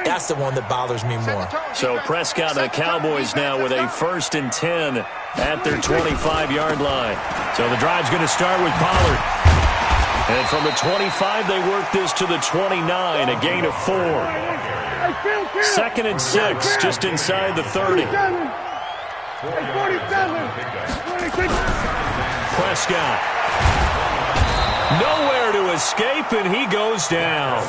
That's the one that bothers me more. So Prescott and the Cowboys now with a 1st and 10 at their 25-yard line. So the drive's going to start with Pollard. And from the 25, they work this to the 29, a gain of 4. 2nd and 6, just inside the 30. Prescott. Nowhere to escape, and he goes down.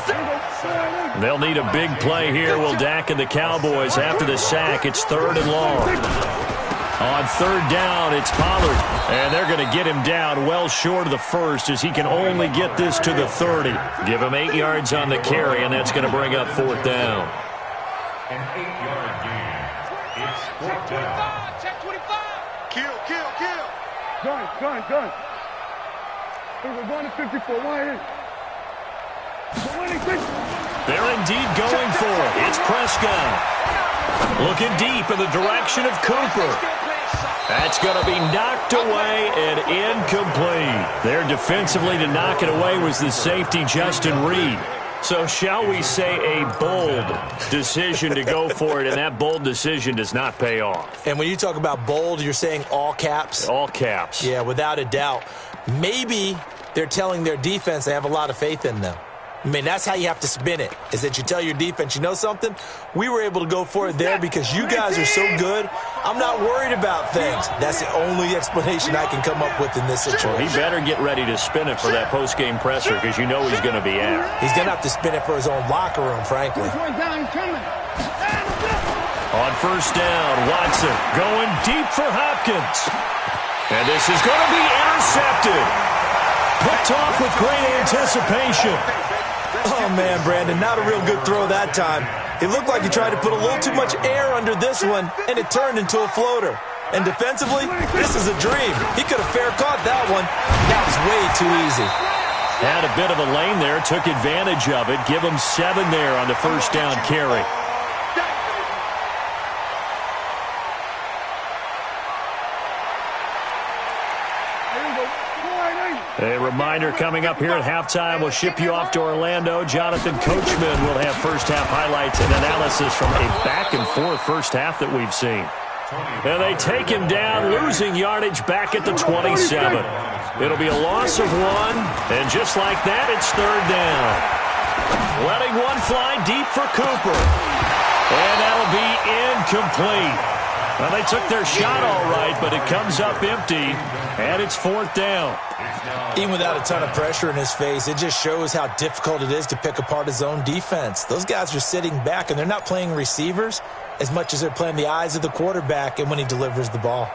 They'll need a big play here, will Dak and the Cowboys after the sack. It's 3rd and long. On 3rd down, it's Pollard, and they're going to get him down well short of the 1st as he can only get this to the 30. Give him 8 yards on the carry, and that's going to bring up 4th down. An 8-yard gain. It's 4th down. Check 25. Kill. Gun. We're going to 54. Why They're indeed going for it. It's Prescott. Looking deep in the direction of Cooper. That's going to be knocked away and incomplete. There defensively to knock it away was the safety, Justin Reed. So shall we say a bold decision to go for it, and that bold decision does not pay off. And when you talk about bold, you're saying all caps? All caps. Yeah, without a doubt. Maybe they're telling their defense they have a lot of faith in them. I mean, that's how you have to spin it, is that you tell your defense, you know something? We were able to go for it there because you guys are so good. I'm not worried about things. That's the only explanation I can come up with in this situation. Well, he better get ready to spin it for that post-game presser because you know he's going to be out. He's going to have to spin it for his own locker room, frankly. On 1st down, Watson going deep for Hopkins. And this is going to be intercepted. Picked off with great anticipation. Oh, man, Brandon, not a real good throw that time. It looked like he tried to put a little too much air under this one, and it turned into a floater. And defensively, this is a dream. He could have fair caught that one. That was way too easy. Had a bit of a lane there, took advantage of it. Give him 7 there on the 1st down carry. A reminder coming up here at halftime. We'll ship you off to Orlando. Jonathan Coachman will have first-half highlights and analysis from a back-and-forth first half that we've seen. And they take him down, losing yardage back at the 27. It'll be a loss of 1, and just like that, it's 3rd down. Letting one fly deep for Cooper. And that'll be incomplete. Well, they took their shot all right, but it comes up empty, and it's 4th down. Even without a ton of pressure in his face, it just shows how difficult it is to pick apart his own defense. Those guys are sitting back, and they're not playing receivers as much as they're playing the eyes of the quarterback and when he delivers the ball.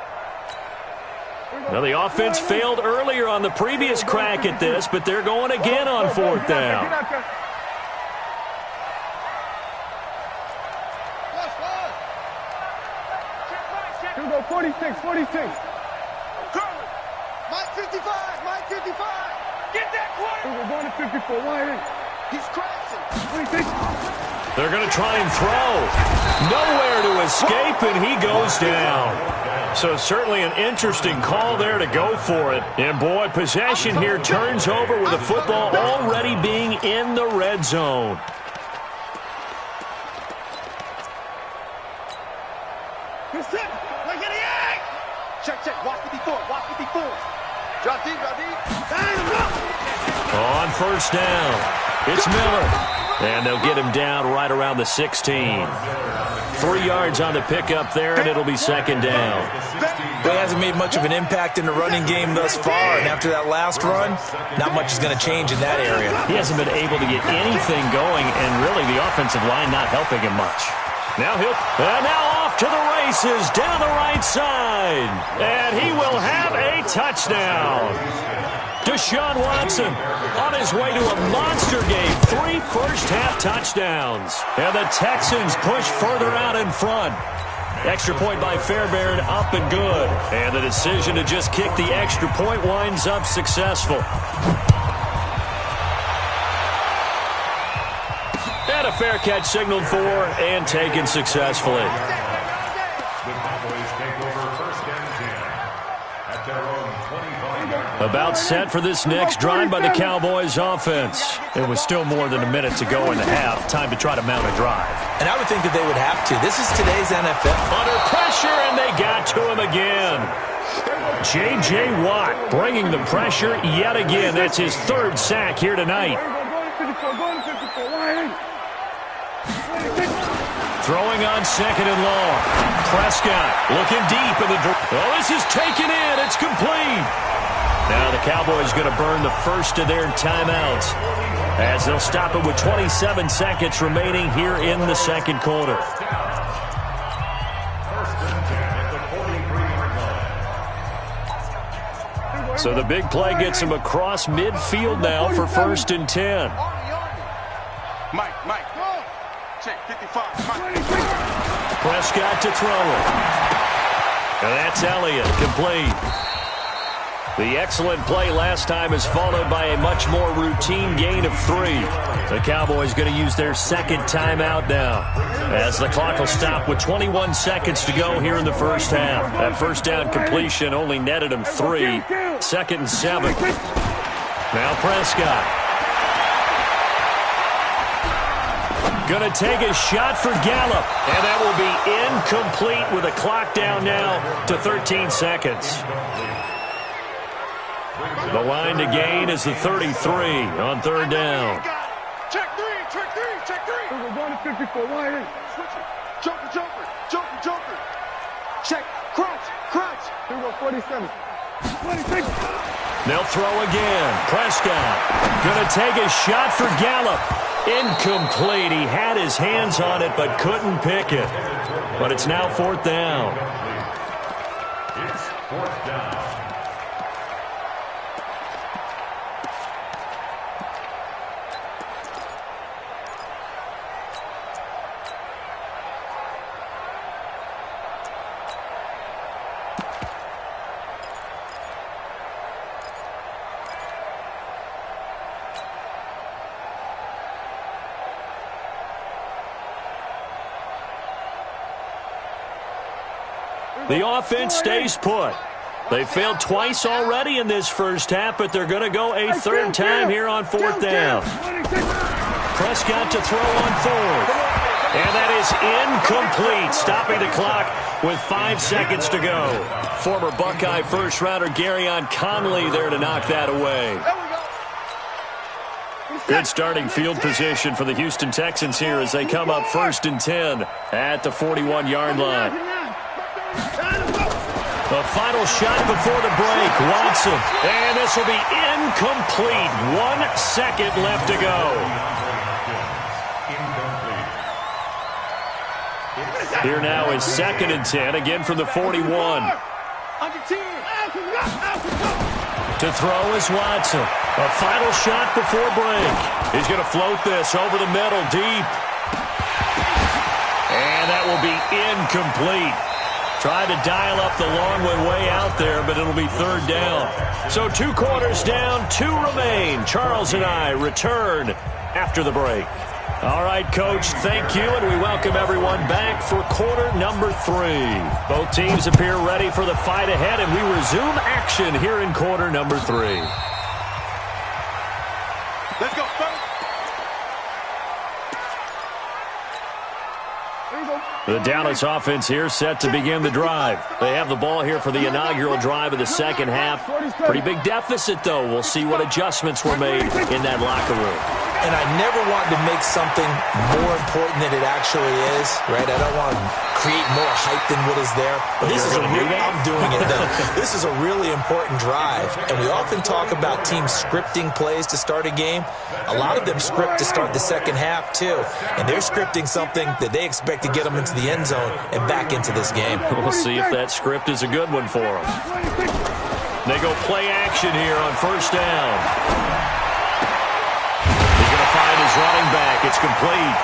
Well, the offense failed earlier on the previous crack at this, but they're going again on 4th down. Here we go, 46. Mike 55. Get that quarter. We're going to 54. Why He's crashing. They're going to try and throw. Nowhere to escape, and he goes down. So certainly an interesting call there to go for it. And, boy, possession here turns over with the football already being in the red zone. Check. Watch 54. Drop deep. On 1st down, it's Miller. And they'll get him down right around the 16. 3 yards on the pickup there, and it'll be 2nd down. He hasn't made much of an impact in the running game thus far, and after that last run, not much is going to change in that area. He hasn't been able to get anything going, and really the offensive line not helping him much. Now off to the races down the right side, and he will have a touchdown. Deshaun Watson on his way to a monster game. 3 first-half touchdowns. And the Texans push further out in front. Extra point by Fairbairn, up and good. And the decision to just kick the extra point winds up successful. And a fair catch signaled for and taken successfully. The Cowboys take over 1st and 10 at their own 25-yard line. About set for this next drive by the Cowboys offense. It was still more than a minute to go in the half. Time to try to mount a drive. And I would think that they would have to. This is today's NFL. Under pressure, and they got to him again. J.J. Watt bringing the pressure yet again. That's his third sack here tonight. Throwing on second and long. Prescott looking deep in the... Oh, this is taken in. It's complete. Now the Cowboys going to burn the first of their timeouts as they'll stop it with 27 seconds remaining here in the second quarter. So the big play gets him across midfield now for 1st and 10. Mike. Check 55. Mike. Prescott to throw it. And that's Elliott, complete. The excellent play last time is followed by a much more routine gain of 3. The Cowboys going to use their second timeout now as the clock will stop with 21 seconds to go here in the first half. That first down completion only netted him 3. 2nd and 7. Now Prescott. Going to take a shot for Gallup. And that will be incomplete with a clock down now to 13 seconds. The line to gain is the 33 on 3rd down. Check 3. We're going to 54. Why ain't? Joker. Check. Crouch. Here we go, 47. 26. They'll throw again. Prescott going to take a shot for Gallup. Incomplete. He had his hands on it but couldn't pick it. But it's now 4th down. It's 4th down. The offense stays put. They failed twice already in this first half, but they're going to go a 3rd time here on 4th down. Prescott to throw on 4th. And that is incomplete, stopping the clock with 5 seconds to go. Former Buckeye first-rounder Garyon Conley there to knock that away. Good starting field position for the Houston Texans here as they come up 1st and 10 at the 41-yard line. The final shot before the break, Watson. And this will be incomplete. 1 second left to go. Here now is 2nd and 10, again from the 41. To throw is Watson. A final shot before break. He's going to float this over the middle, deep. And that will be incomplete. Tried to dial up the long way out there, but it'll be 3rd down. So 2 quarters down, 2 remain. Charles and I return after the break. All right, Coach, thank you, and we welcome everyone back for quarter number 3. Both teams appear ready for the fight ahead, and we resume action here in quarter number 3. Let's go, fellas. The Dallas offense here set to begin the drive. They have the ball here for the inaugural drive of the second half. Pretty big deficit, though. We'll see what adjustments were made in that locker room. And I never want to make something more important than it actually is, right? I don't want to create more hype than what is there. But this is a real, I'm doing it though. This is a really important drive. And we often talk about teams scripting plays to start a game. A lot of them script to start the second half too. And they're scripting something that they expect to get them into the end zone and back into this game. We'll see if that script is a good one for them. They go play action here on 1st down. Find his running back. It's complete.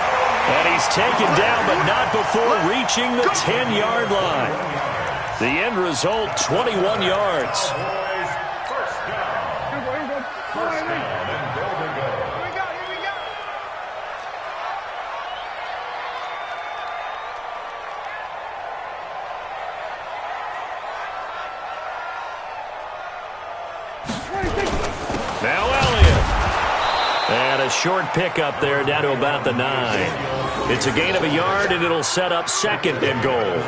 And he's taken down, but not before reaching the 10-yard line. The end result, 21 yards. First down and goal to go. Here we go. a short pickup there down to about the 9. It's a gain of a yard, and it'll set up 2nd and goal.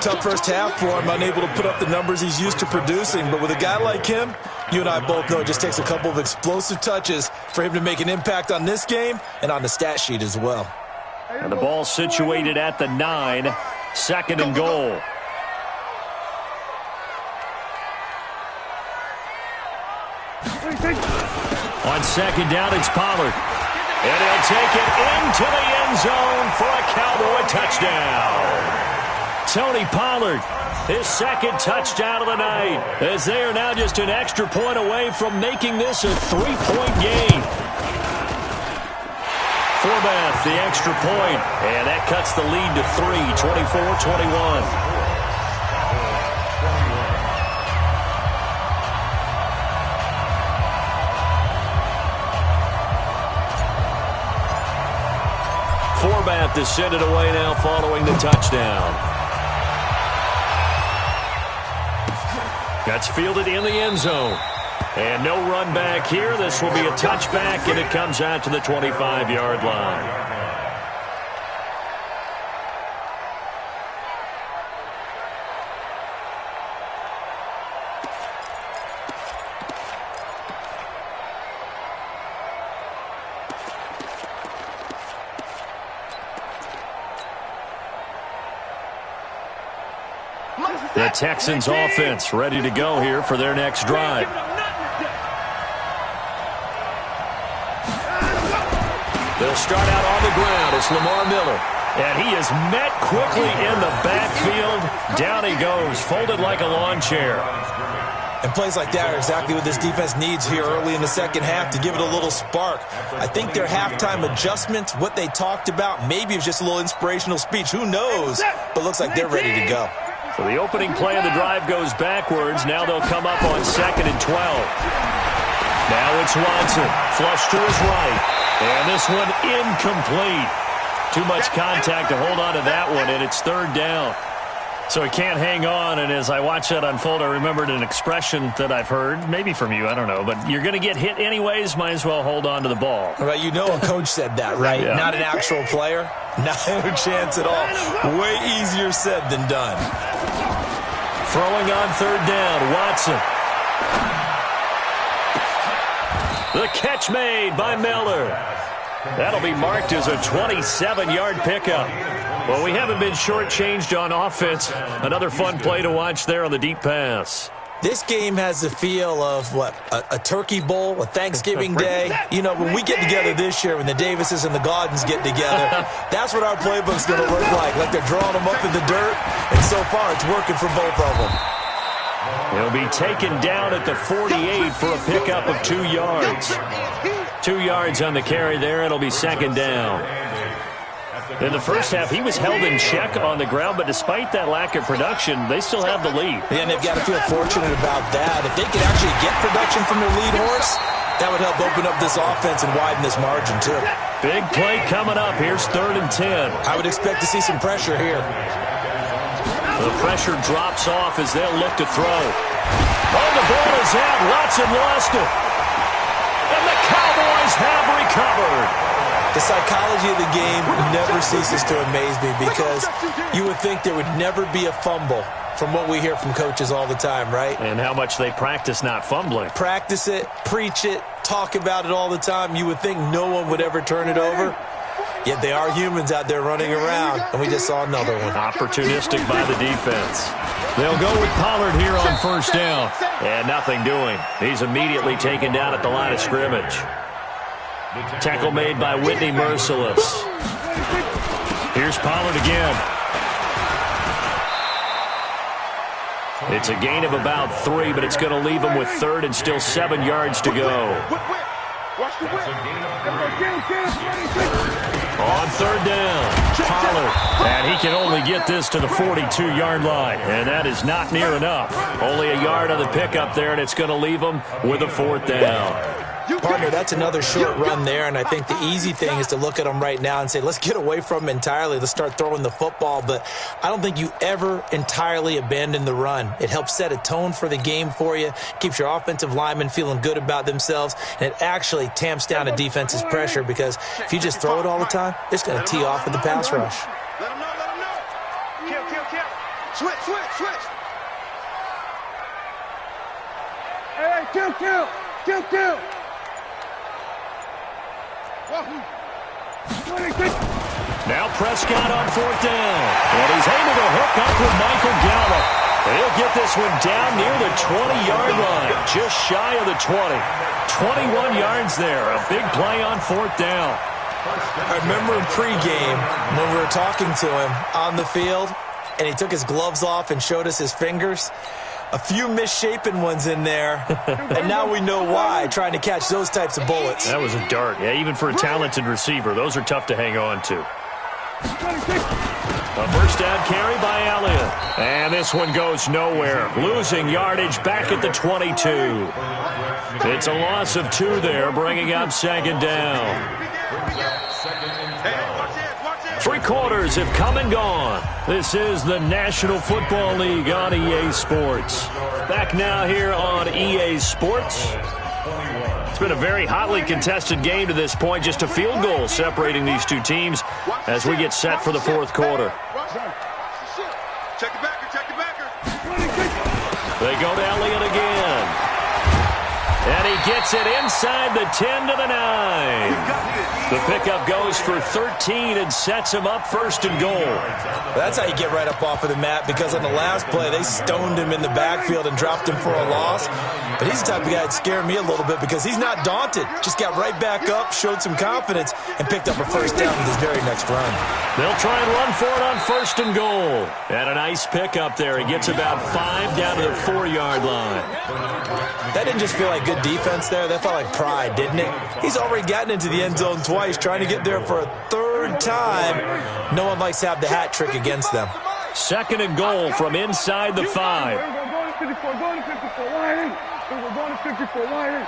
Tough first half for him, unable to put up the numbers he's used to producing. But with a guy like him, you and I both know it just takes a couple of explosive touches for him to make an impact on this game and on the stat sheet as well. And the ball situated at the 9, 2nd and goal. On 2nd down, it's Pollard. And he'll take it into the end zone for a Cowboy touchdown. Tony Pollard, his 2nd touchdown of the night, as they are now just an extra point away from making this a 3-point game. Forbath, the extra point, and that cuts the lead to 3, 24-21. Forbath to send it away now following the touchdown. That's fielded in the end zone. And no run back here. This will be a touchback, and it comes out to the 25-yard line. The Texans offense ready to go here for their next drive. They'll start out on the ground. It's Lamar Miller. And he is met quickly in the backfield. Down he goes, folded like a lawn chair. And plays like that are exactly what this defense needs here early in the second half to give it a little spark. I think their halftime adjustments, what they talked about, maybe it was just a little inspirational speech. Who knows? But looks like they're ready to go. So the opening play of the drive goes backwards. Now they'll come up on 2nd and 12. Now it's Watson. Flush to his right. And this one incomplete. Too much contact to hold on to that one, and it's 3rd down. So he can't hang on, and as I watch that unfold, I remembered an expression that I've heard, maybe from you, I don't know, but you're going to get hit anyways, might as well hold on to the ball. Right, you know a coach said that, right? Yeah. Not an actual player. Not a chance at all. Way easier said than done. Throwing on 3rd down, Watson. The catch made by Miller. That'll be marked as a 27-yard pickup. Well, we haven't been shortchanged on offense. Another fun play to watch there on the deep pass. This game has the feel of, what, a turkey bowl, a Thanksgiving day. You know, when we get together this year, when the Davises and the Gaudens get together, that's what our playbook's going to look like they're drawing them up in the dirt. And so far, it's working for both of them. He'll be taken down at the 48 for a pickup of 2 yards. 2 yards on the carry there. It'll be 2nd down. In the first half, he was held in check on the ground, but despite that lack of production, they still have the lead. Yeah, and they've got to feel fortunate about that. If they could actually get production from their lead horse, that would help open up this offense and widen this margin, too. Big play coming up. Here's 3rd and 10. I would expect to see some pressure here. The pressure drops off as they'll look to throw. Oh, the ball is out. Watson lost it. And the Cowboys have recovered. The psychology of the game never ceases to amaze me because you would think there would never be a fumble from what we hear from coaches all the time, right? And how much they practice not fumbling. Practice it, preach it, talk about it all the time. You would think no one would ever turn it over. Yet they are humans out there running around, and we just saw another one. Opportunistic by the defense. They'll go with Pollard here on 1st down. And nothing doing. He's immediately taken down at the line of scrimmage. Tackle made by Whitney Merciless. Here's Pollard again. It's a gain of about 3, but it's going to leave him with 3rd and still 7 yards to go. On 3rd down, Pollard. And he can only get this to the 42-yard line. And that is not near enough. Only a yard on the pickup there, and it's going to leave him with a 4th down. Partner, that's another short run there, and I think the easy thing is to look at them right now and say, let's get away from them entirely. Let's start throwing the football, but I don't think you ever entirely abandon the run. It helps set a tone for the game for you, keeps your offensive linemen feeling good about themselves, and it actually tamps down a defense's pressure because if you just throw it all the time, it's going to tee off with the pass rush. Let him know, let him know. Kill. Switch. Hey, kill. Now Prescott on fourth down. And he's able to hook up with Michael Gallup. He'll get this one down near the 20-yard line, just shy of the 20. 21 yards there, a big play on fourth down. I remember in pregame when we were talking to him on the field, and he took his gloves off and showed us his fingers. A few misshapen ones in there, and now we know why, trying to catch those types of bullets. That was a dart. Yeah, even for a talented receiver, those are tough to hang on to. A first down carry by Elliott. And this one goes nowhere. Losing yardage back at the 22. It's a loss of 2 there, bringing up second down. 3 quarters have come and gone. This is the National Football League on EA Sports. Back now here on EA Sports. It's been a very hotly contested game to this point. Just a field goal separating these two teams as we get set for the fourth quarter. Check the backer. They go to Elliott again. And he gets it inside the 10 to the 9. The pickup goes for 13 and sets him up first and goal. That's how you get right up off of the mat, because on the last play, they stoned him in the backfield and dropped him for a loss. But he's the type of guy that scared me a little bit because he's not daunted. Just got right back up, showed some confidence, and picked up a first down with his very next run. They'll try and run for it on first and goal. And a nice pickup there. He gets about 5 down to the 4-yard line. That didn't just feel like good defense there. That felt like pride, didn't it? He's already gotten into the end zone twice, trying to get there for a 3rd time. No one likes to have the hat trick against them. Second and goal from inside the 5. Going to 54. Line in. We're going to 54. Line in.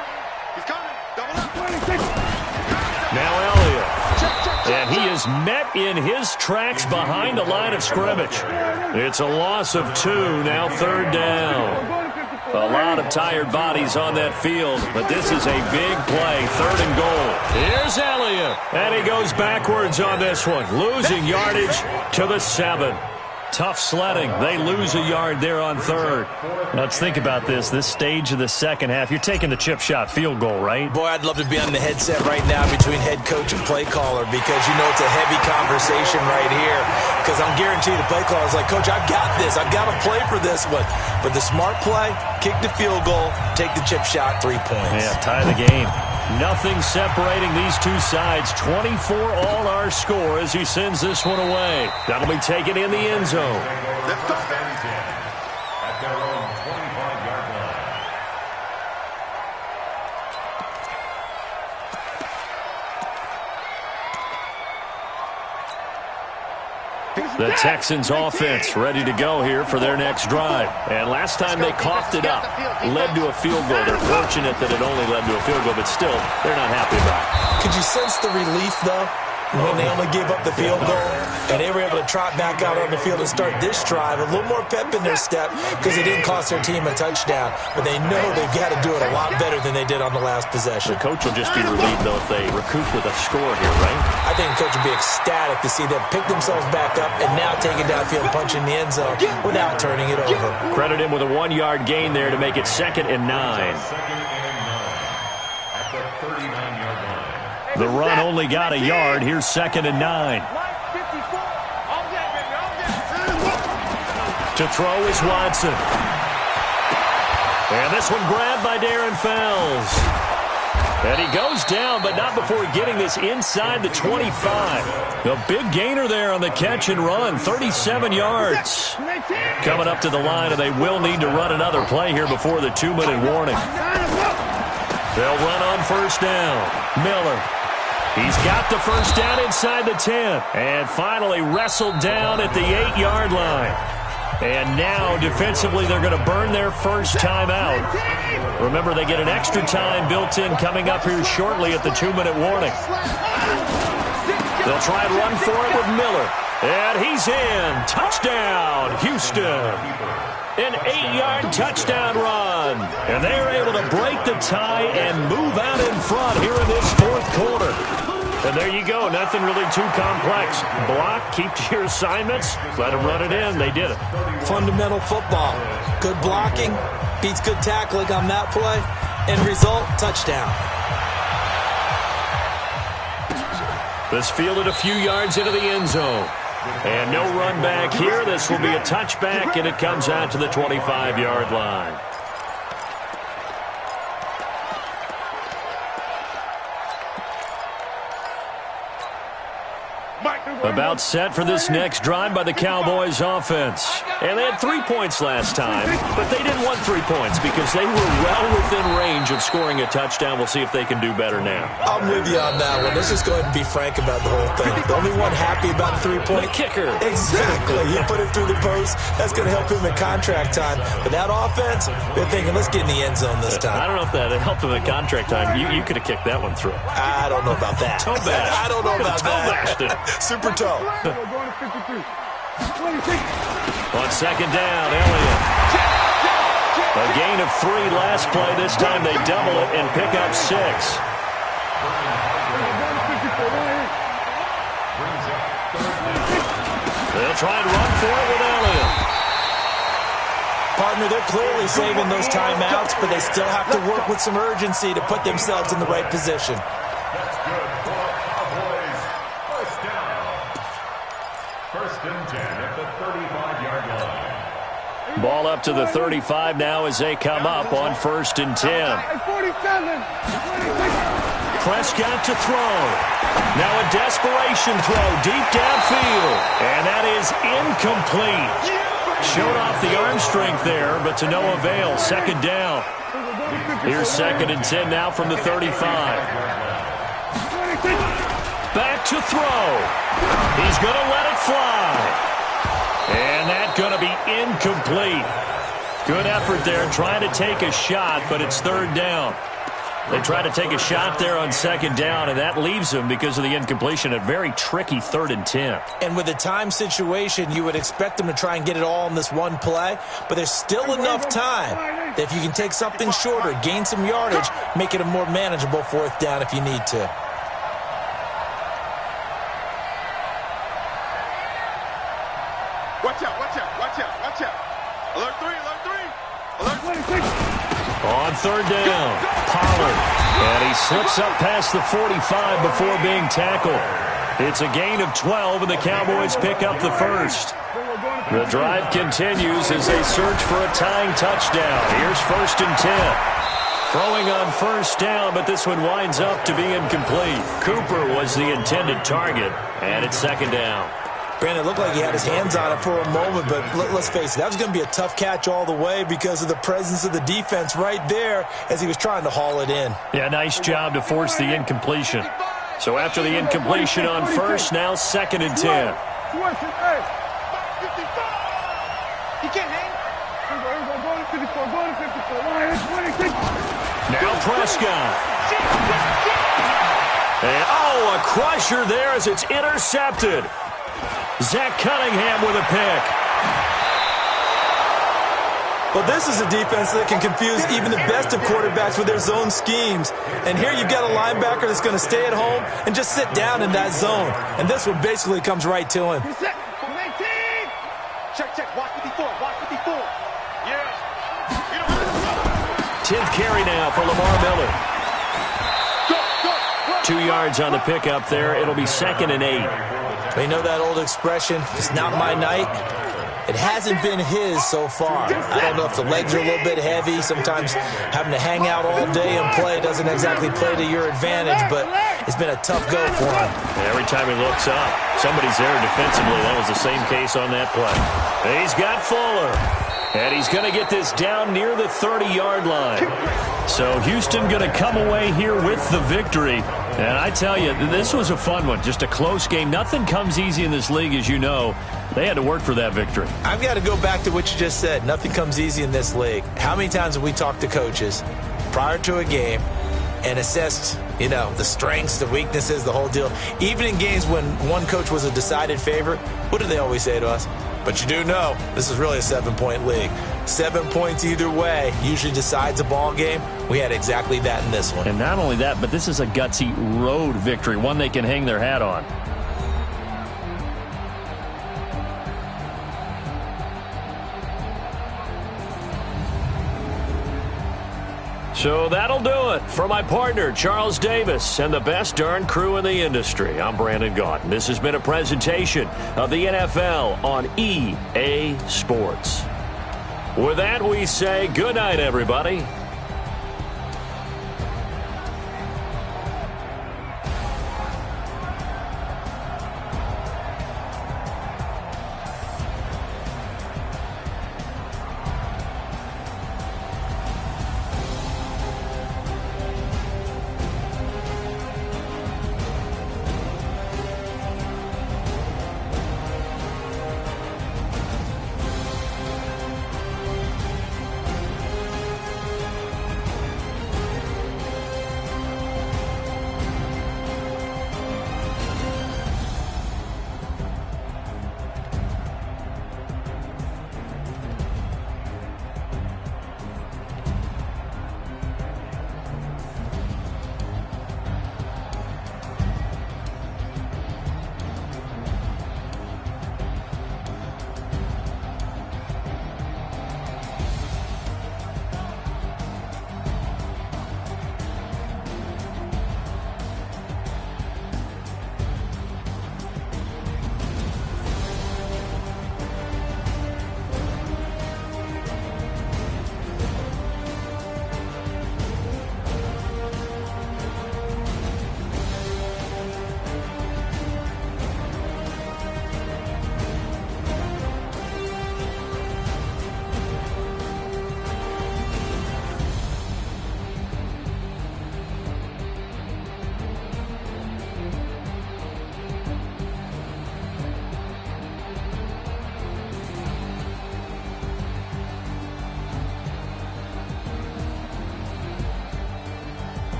He's coming. Double up. Now Elliott. And he is met in his tracks behind the line of scrimmage. It's a loss of 2, now 3rd down. A lot of tired bodies on that field, but this is a big play, 3rd and goal. Here's Elliott, and he goes backwards on this one, losing yardage to the 7. Tough sledding. They lose a yard there on 3rd. Let's think about this stage of the second half. You're taking the chip shot field goal, right? Boy, I'd love to be on the headset right now between head coach and play caller, because you know it's a heavy conversation right here. Because I'm guaranteed the play caller is like, Coach, I've got this. I've got to play for this one. But the smart play, kick the field goal, take the chip shot, 3 points. Yeah, tie the game. Nothing separating these two sides. 24 all our score as he sends this one away. That'll be taken in the end zone. At their own 25-yard line. The Texans offense ready to go here for their next drive. And last time they coughed it up, led to a field goal. They're fortunate that it only led to a field goal, but still, they're not happy about it. Could you sense the relief, though, when they only gave up the field goal and they were able to trot back out on the field and start this drive? A little more pep in their step because it didn't cost their team a touchdown, but they know they've got to do it a lot better than they did on the last possession. The coach will just be relieved, though, if they recoup with a score here, right? I think the coach will be ecstatic to see them pick themselves back up and now take it downfield, punch in the end zone without turning it over. Credit him with a 1-yard gain there to make it 2nd and 9. At the 39-yard line. The run only got a yard. Here's 2nd and 9. To throw is Watson. And this one grabbed by Darren Fells. And he goes down, but not before getting this inside the 25. A big gainer there on the catch and run, 37 yards. Coming up to the line, and they will need to run another play here before the 2-minute warning. They'll run on first down. Miller. He's got the first down inside the 10. And finally wrestled down at the 8-yard line. And now, defensively, they're going to burn their first timeout. Remember, they get an extra time built in coming up here shortly at the 2-minute warning. They'll try and run for it with Miller. And he's in. Touchdown, Houston. An 8-yard touchdown run. And they're able to break the tie and move out in front here in this fourth quarter. And there you go. Nothing really too complex. Block, keep to your assignments, let them run it in. They did it. Fundamental football. Good blocking beats good tackling on that play. End result, touchdown. This fielded a few yards into the end zone. And no run back here. This will be a touchback, and it comes out to the 25-yard line. About set for this next drive by the Cowboys offense. And they had 3 points last time, but they didn't want 3 points because they were well within range of scoring a touchdown. We'll see if they can do better now. I'm with you on that one. Let's just go ahead and be frank about the whole thing. The only one happy about the 3-point kicker. Exactly. He put it through the post. That's going to help him in contract time. But that offense, they're thinking, let's get in the end zone this time. I don't know if that helped him in contract time. You could have kicked that one through. I don't know about that. Toe bash. I don't know about that. Super toe. On second down, Elliott. A gain of 3 last play. This time they double it and pick up 6. They'll try and run for it with Elliott. Partner, they're clearly saving those timeouts, but they still have to work with some urgency to put themselves in the right position. That's good for the Cowboys. First down. First and 10 at the 35-yard line. Ball up to the 35 now as they come up on 1st and 10. Prescott to throw. Now a desperation throw deep downfield. And that is incomplete. Showed off the arm strength there, but to no avail. Second down. Here's 2nd and 10 now from the 35. Back to throw. He's going to let it fly. And that's going to be incomplete. Good effort there trying to take a shot, but it's 3rd down. They try to take a shot there on 2nd down, and that leaves them, because of the incompletion, a very tricky 3rd and 10. And with the time situation, you would expect them to try and get it all in this one play, but there's still enough time that if you can take something shorter, gain some yardage, make it a more manageable 4th down if you need to. Watch out, watch out, watch out, watch out. Alert 3, alert 3. Alert 3. On 3rd down, Pollard. And he slips up past the 45 before being tackled. It's a gain of 12, and the Cowboys pick up the first. The drive continues as they search for a tying touchdown. Here's 1st and 10. Throwing on 1st down, but this one winds up to be incomplete. Cooper was the intended target, and it's 2nd down. Brandon, it looked like he had his hands on it for a moment, but let's face it, that was going to be a tough catch all the way because of the presence of the defense right there as he was trying to haul it in. Yeah, nice job to force the incompletion. So after the incompletion on 1st, now 2nd and 10. He can't hang. Now Prescott. And, a crusher there as it's intercepted. Zach Cunningham with a pick. Well, this is a defense that can confuse even the best of quarterbacks with their zone schemes. And here you've got a linebacker that's going to stay at home and just sit down in that zone. And this one basically comes right to him. Check, check. Watch 54. Watch 54. Yeah. 10th carry now for Lamar Miller. 2 yards on the pickup there. It'll be 2nd and 8. You know that old expression, it's not my night? It hasn't been his so far. I don't know if the legs are a little bit heavy. Sometimes having to hang out all day and play doesn't exactly play to your advantage, but it's been a tough go for him. Every time he looks up, somebody's there defensively. That was the same case on that play. He's got Fuller. And he's going to get this down near the 30-yard line. So Houston going to come away here with the victory. And I tell you, this was a fun one. Just a close game. Nothing comes easy in this league, as you know. They had to work for that victory. I've got to go back to what you just said. Nothing comes easy in this league. How many times have we talked to coaches prior to a game and assessed, the strengths, the weaknesses, the whole deal? Even in games when one coach was a decided favorite, what do they always say to us? But you do know this is really a 7-point league. 7 points either way usually decides a ball game. We had exactly that in this one. And not only that, but this is a gutsy road victory, one they can hang their hat on. So that'll do it. For my partner, Charles Davis, and the best darn crew in the industry, I'm Brandon Gault. This has been a presentation of the NFL on EA Sports. With that, we say good night, everybody.